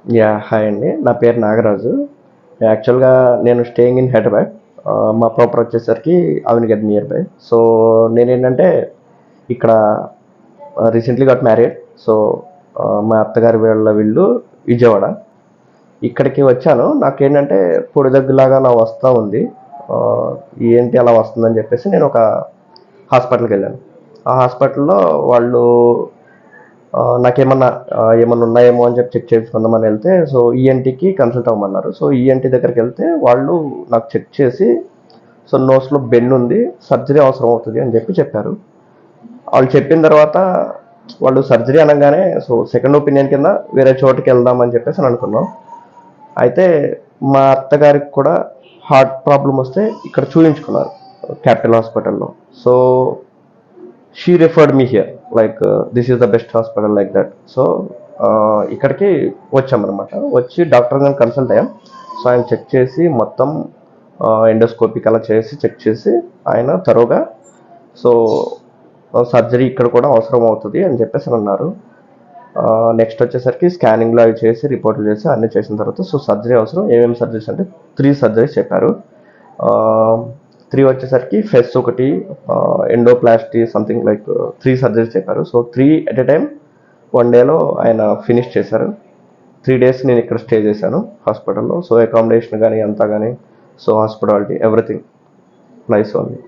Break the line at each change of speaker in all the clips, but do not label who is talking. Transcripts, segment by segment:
Hi అండి. నా పేరు నాగరాజు. యాక్చువల్‌గా నేను స్టేయింగ్ ఇన్ హైదరాబాద్. మా ప్రాపర్ వచ్చేసరికి అవనిగడ్డ నియర్ బై. సో, నేనేంటంటే ఇక్కడ రీసెంట్‌లీ గాట్ మ్యారీడ్. సో, మా అత్తగారి వీళ్ళ ఇల్లు విజయవాడ. ఇక్కడికి వచ్చాను. నాకేంటంటే పొడిదగ్గులాగా అలా వస్తా ఉంది. ఆహ్, ఏంటి అలా వస్తుందని చెప్పేసి నేను ఒక హాస్పిటల్‌కెళ్ళాను. ఆ హాస్పిటల్‌లో వాళ్ళు నాకేమన్నా ఏమన్నా ఉన్నాయేమో అని చెప్పి చెక్ చేసుకుందామని వెళ్తే, సో ఈఎన్టీకి కన్సల్ట్ అవ్వమన్నారు. సో ఈఎన్టీ దగ్గరికి వెళ్తే వాళ్ళు నాకు చెక్ చేసి, సో నోస్లో బెండ్ ఉంది, సర్జరీ అవసరం అవుతుంది అని చెప్పి చెప్పారు. వాళ్ళు చెప్పిన తర్వాత వాళ్ళు సర్జరీ అనగానే సో సెకండ్ ఒపీనియన్ కింద వేరే చోటుకి వెళ్దామని చెప్పేసి అని అనుకున్నాం. అయితే మా అత్తగారికి కూడా హార్ట్ ప్రాబ్లం వస్తే ఇక్కడ చూపించుకున్నారు క్యాపిటల్ హాస్పిటల్లో. So she referred me here like this is the best hospital like that. So ఇక్కడికి వచ్చామన్నమాట. వచ్చి డాక్టర్ గారిని కన్సల్ట్ అయ్యాం. సో ఆయన చెక్ చేసి మొత్తం ఎండోస్కోపిక్ అలా చేసి చెక్ చేసి ఆయన తరువుగా సో సర్జరీ ఇక్కడ కూడా అవసరం అవుతుంది అని చెప్పేసి అన్నారు. నెక్స్ట్ వచ్చేసరికి స్కానింగ్లో అవి చేసి రిపోర్ట్లు చేసి అన్నీ చేసిన తర్వాత సో సర్జరీ అవసరం. ఏమేమి సర్జరీస్ అంటే 3 సర్జరీస్ చెప్పారు. 3 వచ్చేసరికి ఫెస్ ఒకటి, ఎండోప్లాస్టీ సంథింగ్ లైక్ 3 సర్జరీస్ చెప్పారు. సో 3 ఎట్ ఎ టైం 1 డేలో ఆయన ఫినిష్ చేశారు. 3 డేస్ నేను ఇక్కడ స్టే చేశాను హాస్పిటల్లో. సో అకామిడేషన్ కానీ అంతా కానీ so hospitality everything nice only.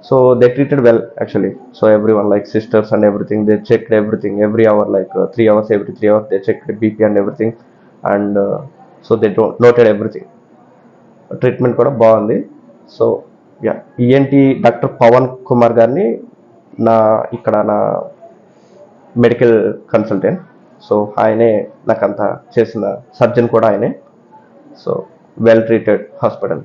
So they treated well actually. So everyone like sisters and everything, they checked everything every hour like 3 hours, every 3 hours they checked the BP and everything. And so they noted everything. Treatment కూడా బాగుంది. So ENT doctor Pavan Kumar గారిని నా medical consultant. So ఆయనే నాకంతా చేసిన surgeon కూడా ఆయనే. So well treated hospital.